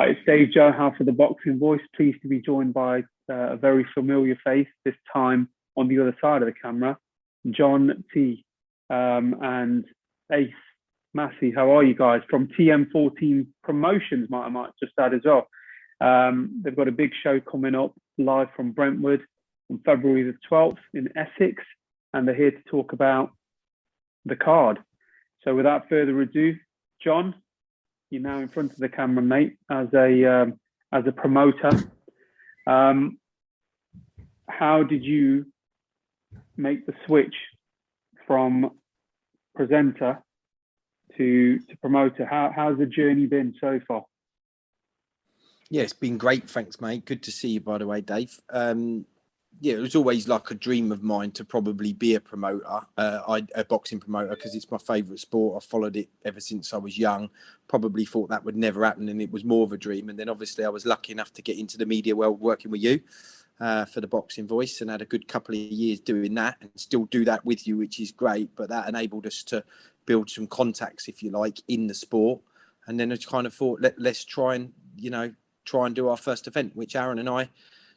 Hi, it's Dave Johan for the Boxing Voice. Pleased to be joined by a very familiar face, this time on the other side of the camera, John T. And Ace Masih. How are you guys? From TM14 Promotions, I might just add as well. They've got a big show coming up live from Brentwood on February the 12th in Essex, and they're here to talk about the card. So without further ado, John, you're now in front of the camera, mate, as a promoter. How did you make the switch from presenter to promoter? How's the journey been so far? Yeah, it's been great. Thanks, mate. Good to see you, by the way, Dave. Yeah, it was always like a dream of mine to probably be a promoter, a boxing promoter, because it's my favourite sport. I followed it ever since I was young. Probably thought that would never happen, and it was more of a dream. And then obviously I was lucky enough to get into the media world working with you for the Boxing Voice, and had a good couple of years doing that, and still do that with you, which is great. But that enabled us to build some contacts, if you like, in the sport. And then I kind of thought, let's try and do our first event, which Aaron and I,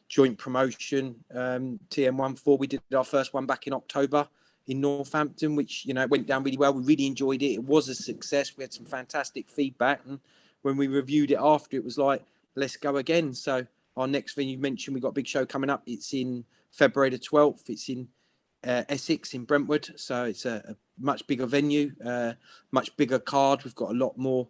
joint promotion, TM14. We did our first one back in October in Northampton, which, went down really well. We really enjoyed it. It was a success. We had some fantastic feedback. And when we reviewed it after, it was like, let's go again. So our next thing you mentioned, we got a big show coming up. It's in February the 12th. It's in Essex in Brentwood. So it's a much bigger venue, much bigger card. We've got a lot more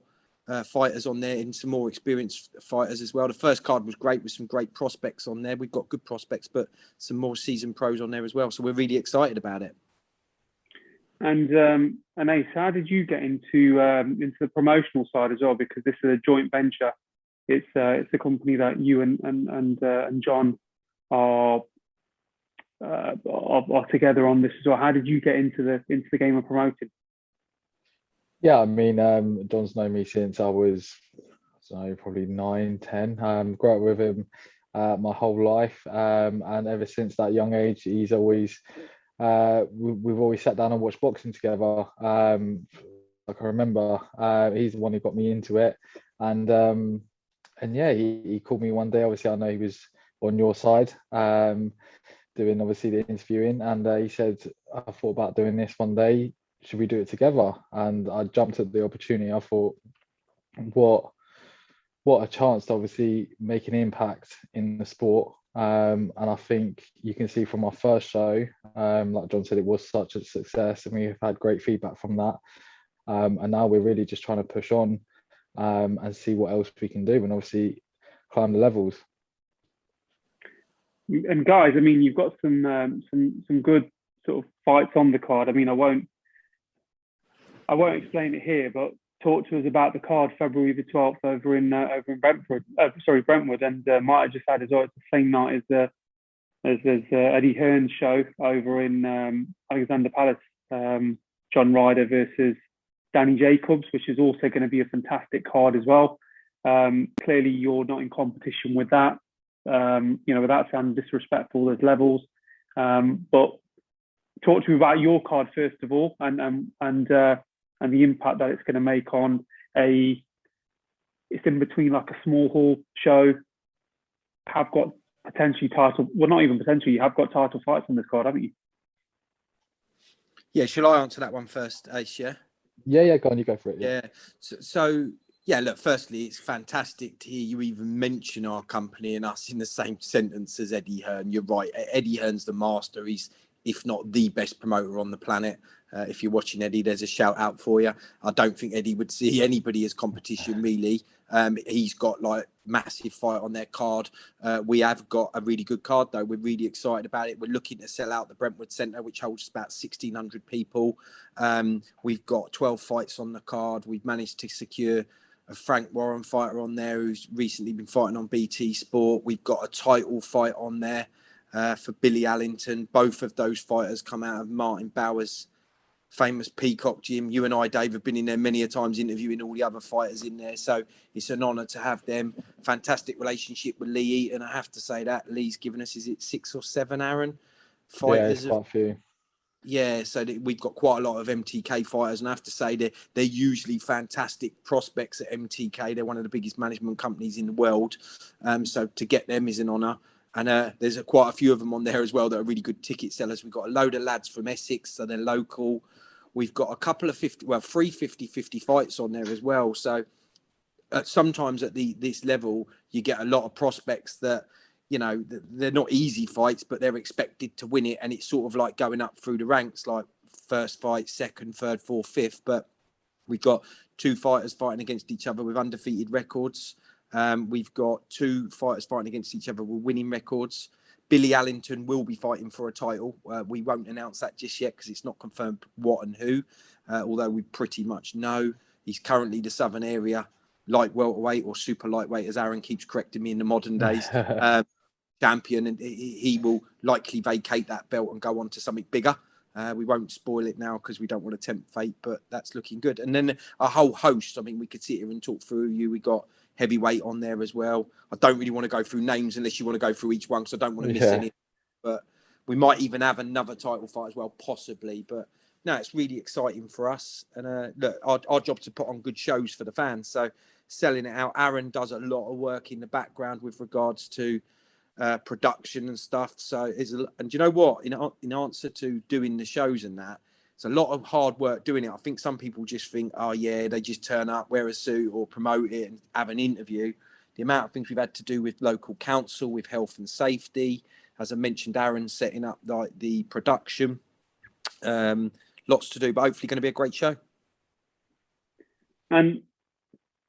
fighters on there and some more experienced fighters as well. The first card was great with some great prospects on there. We've got good prospects, but some more seasoned pros on there as well. So we're really excited about it. And Ace, how did you get into the promotional side as well? Because this is a joint venture. It's a company that you and John are together on this as well. How did you get into the game of promoting? Yeah, I mean, John's known me since I was, probably 9, 10. Grew up with him my whole life, and ever since that young age, he's always we've always sat down and watched boxing together. Like I remember, he's the one who got me into it, and yeah, he called me one day. Obviously, I know he was on your side, doing obviously the interviewing, and he said, I thought about doing this one day. Should we do it together? And I jumped at the opportunity. I thought, what a chance to obviously make an impact in the sport. And I think you can see from our first show, like John said, it was such a success, and we've had great feedback from that. And now we're really just trying to push on and see what else we can do, and obviously climb the levels. And guys, I mean, you've got some good sort of fights on the card. I mean, I won't explain it here, but talk to us about the card February the 12th over in Brentwood. And might have just add as well, it's the same night as Eddie Hearn's show over in Alexander Palace. John Ryder versus Danny Jacobs, which is also going to be a fantastic card as well. Clearly, you're not in competition with that. Without sounding disrespectful, there's levels. But talk to me about your card first of all, and the impact that it's going to make on it's in between like a small hall show. Have got potentially title, well, not even potentially, you have got title fights on this card, haven't you? Yeah, shall I answer that one first, Ace? Yeah, go on, you go for it. Yeah. So yeah, look, firstly, it's fantastic to hear you even mention our company and us in the same sentence as Eddie Hearn. You're right. Eddie Hearn's the master. He's, if not the best promoter on the planet. If you're watching Eddie, there's a shout out for you. I don't think Eddie would see anybody as competition, really. He's got like massive fight on their card. We have got a really good card, though. We're really excited about it. We're looking to sell out the Brentwood Centre, which holds about 1,600 people. We've got 12 fights on the card. We've managed to secure a Frank Warren fighter on there who's recently been fighting on BT Sport. We've got a title fight on there for Billy Allington. Both of those fighters come out of Martin Bauer's famous Peacock gym. You and I, Dave, have been in there many a times interviewing all the other fighters in there. So it's an honour to have them. Fantastic relationship with Lee Eaton. I have to say that. Lee's given us, is it 6 or 7, Aaron? Fighters. Yeah, it's quite a few. Yeah, so we've got quite a lot of MTK fighters, and I have to say they're usually fantastic prospects at MTK. They're one of the biggest management companies in the world, so to get them is an honour. And there's quite a few of them on there as well that are really good ticket sellers. We've got a load of lads from Essex, so they're local. We've got a couple of 3 50-50 fights on there as well. So sometimes at this level, you get a lot of prospects that, you know, they're not easy fights, but they're expected to win it. And it's sort of like going up through the ranks, like first fight, second, third, fourth, fifth. But we've got 2 fighters fighting against each other with undefeated records. We've got 2 fighters fighting against each other with winning records. Billy Allington will be fighting for a title. We won't announce that just yet because it's not confirmed what and who, although we pretty much know. He's currently the Southern Area light welterweight, or super lightweight, as Aaron keeps correcting me in the modern days, champion, and he will likely vacate that belt and go on to something bigger. We won't spoil it now because we don't want to tempt fate, but that's looking good. And then a whole host. I mean, we could sit here and talk through you. We got heavyweight on there as well. I don't really want to go through names unless you want to go through each one, because I don't want to miss any. But we might even have another title fight as well, possibly. But no, it's really exciting for us. And look, our job to put on good shows for the fans. So selling it out. Aaron does a lot of work in the background with regards to production and stuff. So and do you know what? In answer to doing the shows and that, it's a lot of hard work doing it. I think some people just think, oh yeah, they just turn up, wear a suit, or promote it and have an interview. The amount of things we've had to do with local council, with health and safety, as I mentioned, Aaron setting up like the production. Lots to do, but hopefully going to be a great show. And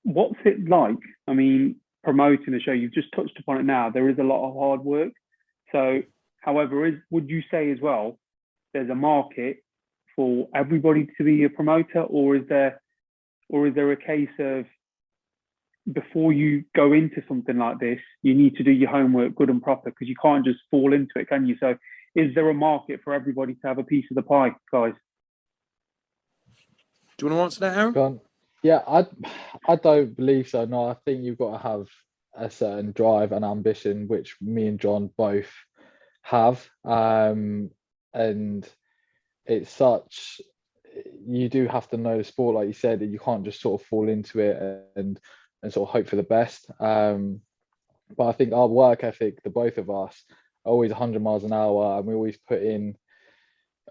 what's it like? I mean, promoting a show, you've just touched upon it now. There is a lot of hard work. So, however, would you say as well, there's a market for everybody to be a promoter, or is there a case of, before you go into something like this, you need to do your homework good and proper, because you can't just fall into it, can you? So is there a market for everybody to have a piece of the pie, guys? Do you want to answer that, Aaron? Go on. Yeah, I don't believe so. No, I think you've got to have a certain drive and ambition, which me and John both have. And it's such, you do have to know the sport, like you said, that you can't just sort of fall into it and sort of hope for the best. But I think our work ethic, the both of us, are always 100 miles an hour, and we always put in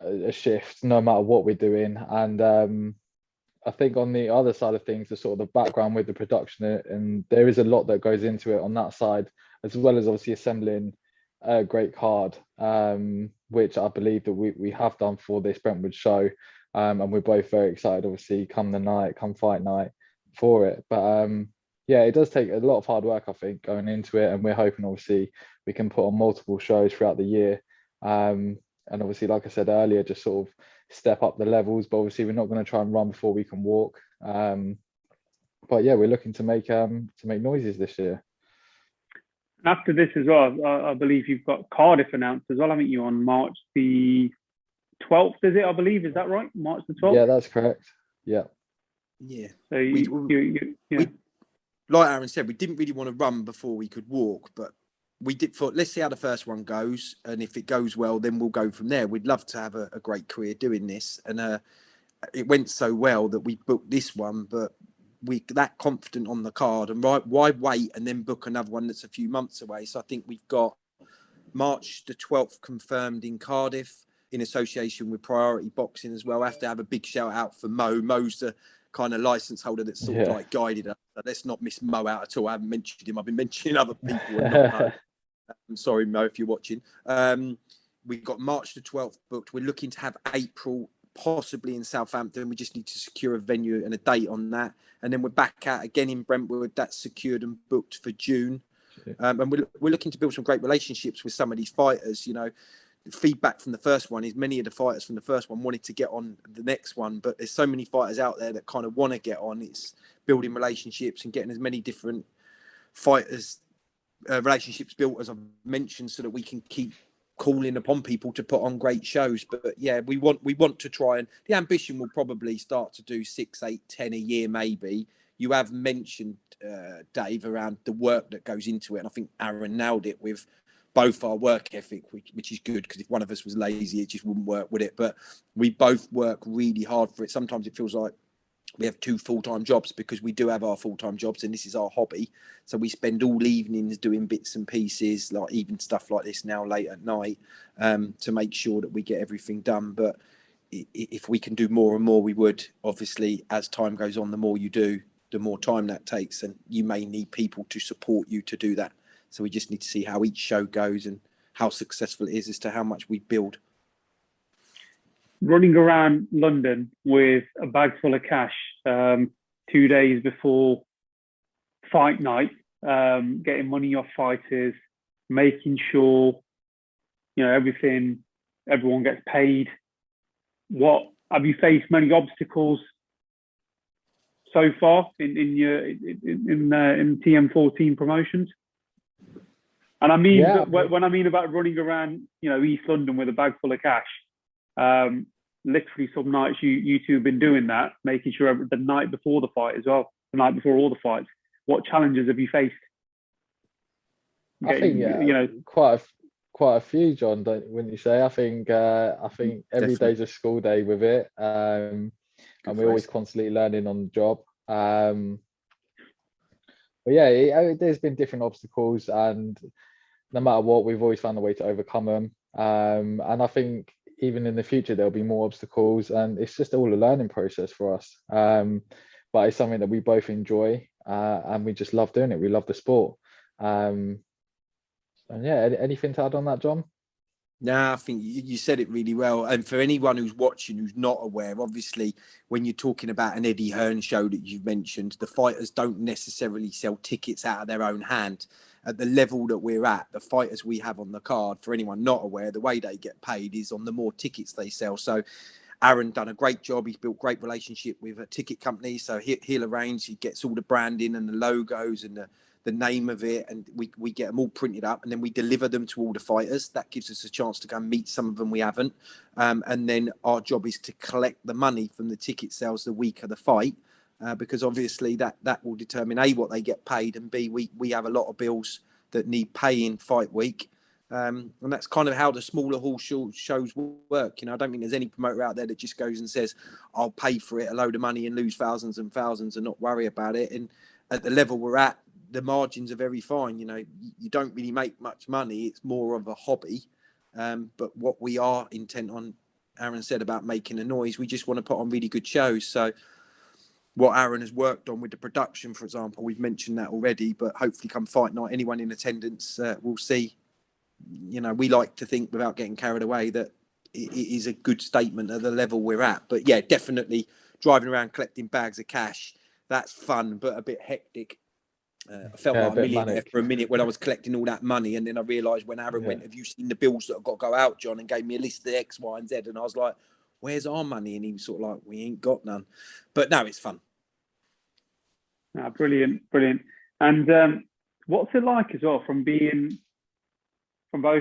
a shift no matter what we're doing. And I think on the other side of things, the sort of the background with the production, and there is a lot that goes into it on that side, as well as obviously assembling a great card, which I believe that we have done for this Brentwood show. And we're both very excited, obviously, come fight night for it. But yeah, it does take a lot of hard work, I think, going into it. And we're hoping, obviously, we can put on multiple shows throughout the year. And obviously, like I said earlier, just sort of step up the levels. But obviously, we're not going to try and run before we can walk. But yeah, we're looking to make noises this year. After this as well, I believe you've got Cardiff announced as well, haven't you, on March the 12th, is it? I believe, is that right? March the 12th? Yeah, that's correct. Yeah. Yeah. So yeah. Like Aaron said, we didn't really want to run before we could walk, but we did thought, let's see how the first one goes, and if it goes well, then we'll go from there. We'd love to have a great career doing this, and it went so well that we booked this one, but we that confident on the card, and why wait and then book another one that's a few months away? So I think we've got March the 12th confirmed in Cardiff, in association with Priority Boxing as well. I have to have a big shout out for Mo. Mo's the kind of license holder that sort of like guided us. Let's not miss Mo out at all. I haven't mentioned him. I've been mentioning other people and not Mo. I'm sorry, Mo, if you're watching. We've got March the 12th booked. We're looking to have April, possibly in Southampton. We just need to secure a venue and a date on that. And then we're back out again in Brentwood. That's secured and booked for June. And we're looking to build some great relationships with some of these fighters. You know, the feedback from the first one is many of the fighters from the first one wanted to get on the next one, but there's so many fighters out there that kind of want to get on. It's building relationships and getting as many different fighters relationships built, as I've mentioned, so that we can keep calling upon people to put on great shows. But yeah, we want to try, and the ambition will probably start to do 6, 8, 10 a year maybe. You have mentioned, Dave, around the work that goes into it, and I think Aaron nailed it with both our work ethic, which is good, because if one of us was lazy, it just wouldn't work, would it? But we both work really hard for it. Sometimes it feels like we have 2 full-time jobs, because we do have our full-time jobs and this is our hobby. So we spend all evenings doing bits and pieces, like even stuff like this now late at night, to make sure that we get everything done. But if we can do more and more, we would. Obviously, as time goes on, the more you do, the more time that takes, and you may need people to support you to do that. So we just need to see how each show goes and how successful it is as to how much we build. Running around London with a bag full of cash 2 days before fight night, getting money off fighters, making sure, everyone gets paid. What have you faced many obstacles so far in TM14 promotions? And I mean, when I mean about running around, East London with a bag full of cash, literally some nights you two have been doing that, making sure the night before the fight as well, the night before all the fights. What challenges have you faced? I think quite a few, John. Wouldn't you say? I think every day's a school day with it, and we're always constantly learning on the job. But yeah, there's been different obstacles, and no matter what, we've always found a way to overcome them. And I think even in the future, there'll be more obstacles, and it's just all a learning process for us. But it's something that we both enjoy, and we just love doing it. We love the sport. And yeah, anything to add on that, John? No, I think you said it really well. And for anyone who's watching who's not aware, obviously, when you're talking about an Eddie Hearn show that you've mentioned, the fighters don't necessarily sell tickets out of their own hand. At the level that we're at, the fighters we have on the card, for anyone not aware, the way they get paid is on the more tickets they sell. So Aaron done a great job. He's built great relationship with a ticket company. So he'll arrange, he gets all the branding and the logos and the name of it, and we get them all printed up, and then we deliver them to all the fighters. That gives us a chance to go and meet some of them we haven't. And then our job is to collect the money from the ticket sales the week of the fight, because obviously that will determine A, what they get paid, and B, we have a lot of bills that need paying fight week. And that's kind of how the smaller hall shows work. I don't think there's any promoter out there that just goes and says, I'll pay for it a load of money and lose thousands and thousands and not worry about it. And at the level we're at, the margins are very fine. You don't really make much money. It's more of a hobby. But what we are intent on, Aaron said about making a noise, we just want to put on really good shows. So what Aaron has worked on with the production, for example, we've mentioned that already, but hopefully come fight night, anyone in attendance will see, we like to think, without getting carried away, that it is a good statement of the level we're at. But yeah, definitely driving around collecting bags of cash, that's fun, but a bit hectic. I felt like a millionaire for a minute when I was collecting all that money, and then I realised when Aaron went, have you seen the bills that have got to go out, John, and gave me a list of X, Y and Z, and I was like, where's our money? And he was sort of like, we ain't got none. But no, it's fun. Brilliant. And what's it like as well, from both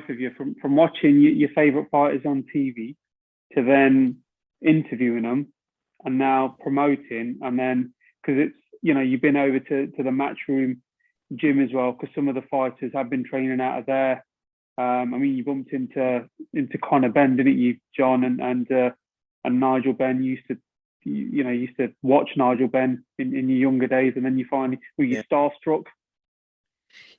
of you, from watching your favourite fighters on TV to then interviewing them and now promoting, and then, because it's, you've been over to the Matchroom gym as well, because some of the fighters have been training out of there. You bumped into Conor Benn, didn't you, John? And Nigel Benn used to watch Nigel Benn in your younger days, and then you finally were you starstruck?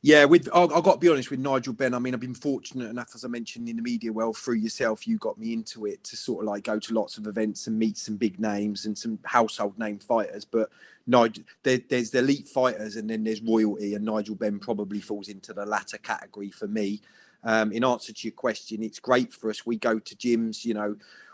Yeah, I've got to be honest with Nigel Benn. I've been fortunate enough, as I mentioned in the media, through yourself, you got me into it to sort of like go to lots of events and meet some big names and some household name fighters. But Nigel, there's the elite fighters, and then there's royalty, and Nigel Benn probably falls into the latter category for me. In answer to your question, it's great for us. We go to gyms,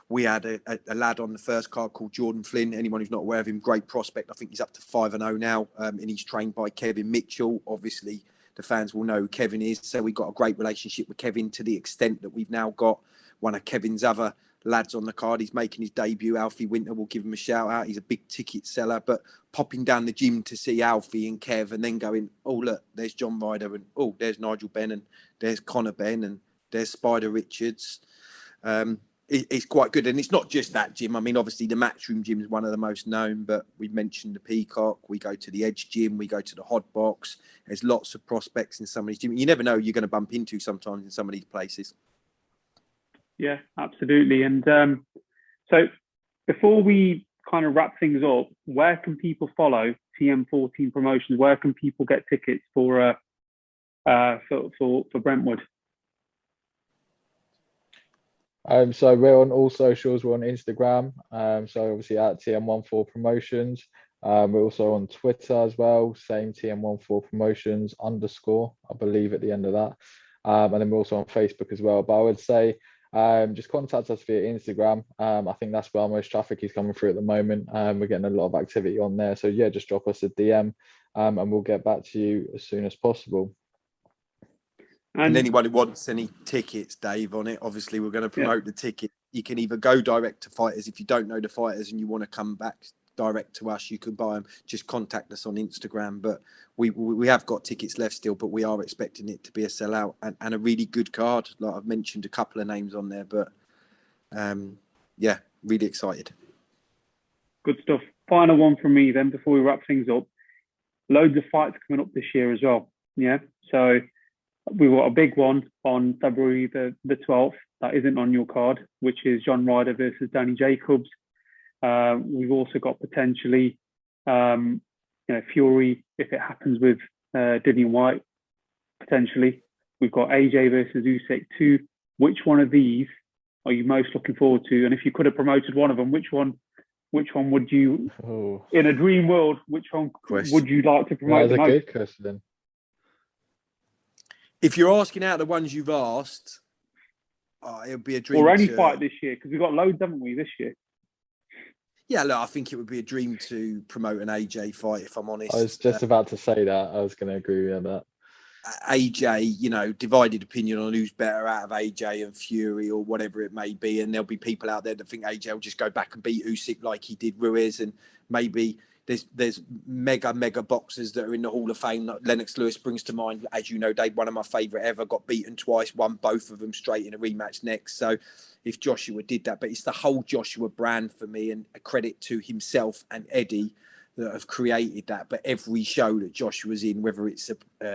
we had a lad on the first card called Jordan Flynn. Anyone who's not aware of him, great prospect. I think he's up to 5-0 now, and he's trained by Kevin Mitchell. Obviously, the fans will know who Kevin is. So we've got a great relationship with Kevin, to the extent that we've now got one of Kevin's other lads on the card. He's making his debut. Alfie Winter, will give him a shout out. He's a big ticket seller, but popping down the gym to see Alfie and Kev, and then going, oh, look, there's John Ryder, and oh, there's Nigel Benn, and there's Conor Benn, and there's Spider Richards. it's quite good. And it's not just that gym. I mean, obviously the Matchroom gym is one of the most known, but we mentioned the Peacock. We go to the Edge gym. We go to the Hot Box. There's lots of prospects in some of these gyms. You never know who you're going to bump into sometimes in some of these places. Yeah, absolutely. And so before we kind of wrap things up, where can people follow TM14 Promotions? Where can people get tickets for Brentwood? So we're on all socials. We're on Instagram. So obviously at TM14 Promotions. We're also on Twitter as well. Same TM14 Promotions _ I believe at the end of that. And then we're also on Facebook as well. But I would say just contact us via Instagram. I think that's where most traffic is coming through at the moment. We're getting a lot of activity on there. So yeah, just drop us a DM and we'll get back to you as soon as possible. And anyone who wants any tickets, Dave, on it, obviously we're going to promote the ticket. You can either go direct to fighters. If you don't know the fighters and you want to come back direct to us, you can buy them. Just contact us on Instagram. But we have got tickets left still, but we are expecting it to be a sellout and a really good card. Like I've mentioned a couple of names on there, but yeah, really excited. Good stuff. Final one from me then before we wrap things up. Loads of fights coming up this year as well. Yeah. So we've got a big one on February the 12th that isn't on your card, which is John Ryder versus Danny Jacobs. We've also got potentially Fury, if it happens with Dillian White, potentially. We've got AJ versus Usyk 2. Which one of these are you most looking forward to? And if you could have promoted one of them, which one would you, in a dream world, which one would you like to promote the most? That's a good question. If you're asking out the ones you've asked, it would be a dream. Or any fight this year, because we've got loads, haven't we, this year? Yeah, look, I think it would be a dream to promote an AJ fight, if I'm honest. I was just about to say that. I was going to agree with that. AJ, divided opinion on who's better out of AJ and Fury or whatever it may be. And there'll be people out there that think AJ will just go back and beat Usyk like he did Ruiz. And maybe there's mega boxers that are in the Hall of Fame. Like Lennox Lewis springs to mind. As you know, Dave, one of my favourite ever, got beaten twice, won both of them straight in a rematch next. So if Joshua did that, but it's the whole Joshua brand for me, and a credit to himself and Eddie that have created that. But every show that Joshua's in, whether it's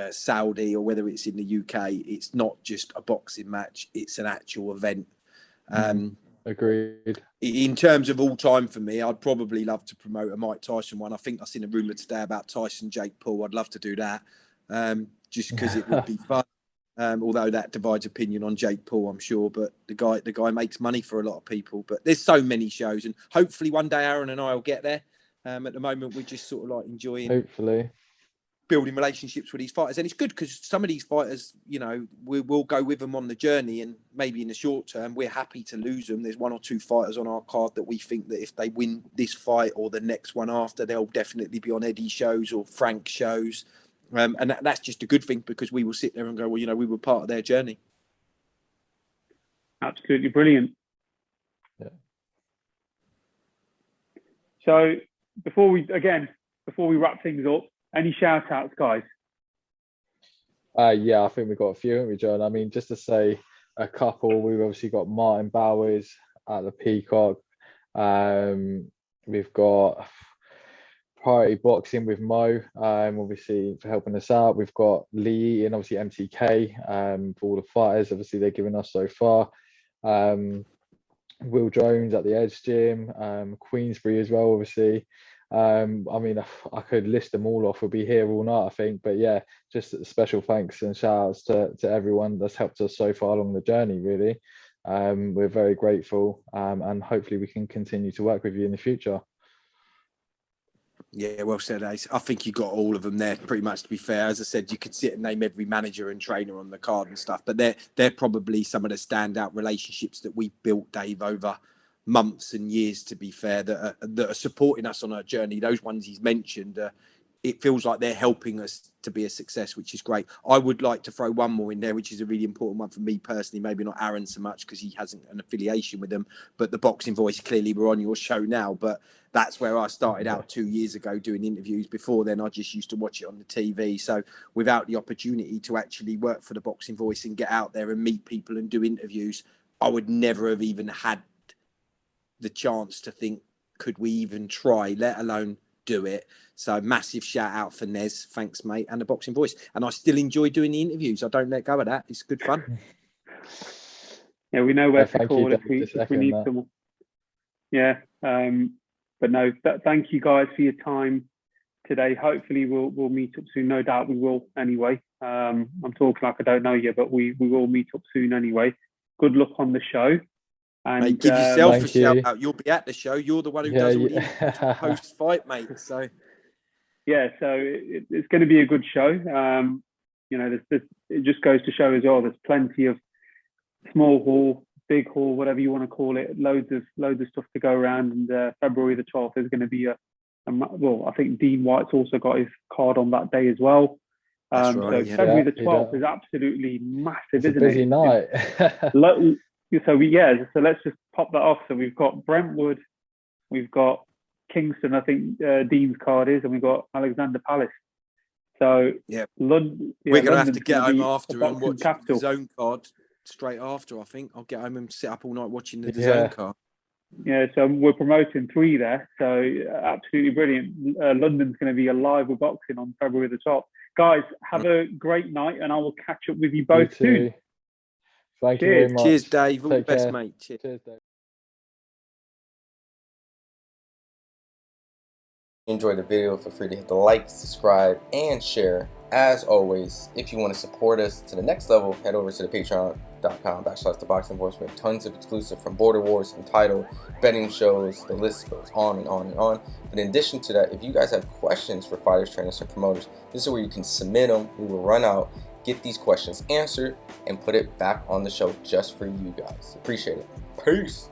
Saudi or whether it's in the UK, it's not just a boxing match, it's an actual event. Agreed. In terms of all time for me, I'd probably love to promote a Mike Tyson one. I think I've seen a rumour today about Tyson Jake Paul. I'd love to do that just because it would be fun. Although that divides opinion on Jake Paul, I'm sure, but the guy makes money for a lot of people. But there's so many shows, and hopefully one day Aaron and I will get there. At the moment, we're just sort of like enjoying, hopefully, building relationships with these fighters. And it's good because some of these fighters, we will go with them on the journey, and maybe in the short term, we're happy to lose them. There's one or two fighters on our card that we think that if they win this fight or the next one after, they'll definitely be on Eddie shows or Frank shows. And that's just a good thing because we will sit there and go, well, we were part of their journey. Absolutely brilliant. Yeah. So before we wrap things up, any shout outs, guys? Yeah, I think we've got a few, haven't we, John? I mean, just to say a couple, we've obviously got Martin Bowers at the Peacock. We've got Priority Boxing with Mo, obviously for helping us out. We've got Lee and obviously MTK for all the fighters, obviously they're giving us so far. Will Jones at the Edge Gym, Queensbury as well, obviously. I mean, I could list them all off. We'll be here all night, I think. But yeah, just special thanks and shout outs to everyone that's helped us so far along the journey, really. We're very grateful, and hopefully we can continue to work with you in the future. Yeah, well said, Ace. I think you got all of them there, pretty much, to be fair. As I said, you could sit and name every manager and trainer on the card and stuff, but they're probably some of the standout relationships that we built, Dave, over months and years, to be fair, that are supporting us on our journey. Those ones he's mentioned, it feels like they're helping us to be a success, which is great. I would like to throw one more in there, which is a really important one for me personally, maybe not Aaron so much because he hasn't an affiliation with them, but the Boxing Voice, clearly we're on your show now, but that's where I started out 2 years ago doing interviews. Before then, I just used to watch it on the TV. So without the opportunity to actually work for the Boxing Voice and get out there and meet people and do interviews, I would never have even had the chance to think, could we even try, let alone do it. So massive shout out for Nez, thanks mate, and the Boxing Voice. And I still enjoy doing the interviews. I don't let go of that. It's good fun. Yeah, we know where to thank call you, if we Dave, need someone. Yeah, but no, thank you guys for your time today. Hopefully we'll meet up soon. No doubt we will anyway. I'm talking like I don't know you, but we will meet up soon anyway. Good luck on the show. And mate, give yourself a shout you. out. You'll be at the show. You're the one who does all the post fight, mate. So yeah, so it's going to be a good show. You know, it just goes to show as well. There's plenty of small hall, big hall, whatever you want to call it. Loads of stuff to go around. And February the 12th is going to be well, I think Dean White's also got his card on that day as well. That's right, so February the 12th is absolutely massive, it's isn't a busy it? night. So let's just pop that off. So we've got Brentwood, we've got Kingston, I think Dean's card is, and we've got Alexander Palace. So yeah, we're going to have to get home after and watch capital. the zone card straight after. I think I'll get home and sit up all night watching the zone card. Yeah, so we're promoting 3 there. So absolutely brilliant. London's going to be alive with boxing on February the 12th. Guys, have a great night, and I will catch up with you both soon. Thank you very much. Cheers, Dave. All the best, care. mate. Cheers, Dave. Enjoy the video, feel free to hit the like, subscribe, and share. As always, if you want to support us to the next level, head over to the patreon.com/ThaBoxingVoice. We have tons of exclusive from Border Wars, Untitled, betting shows, the list goes on and on and on. But in addition to that, if you guys have questions for fighters, trainers, and promoters, this is where you can submit them. We will run out, get these questions answered, and put it back on the show just for you guys. Appreciate it. Peace.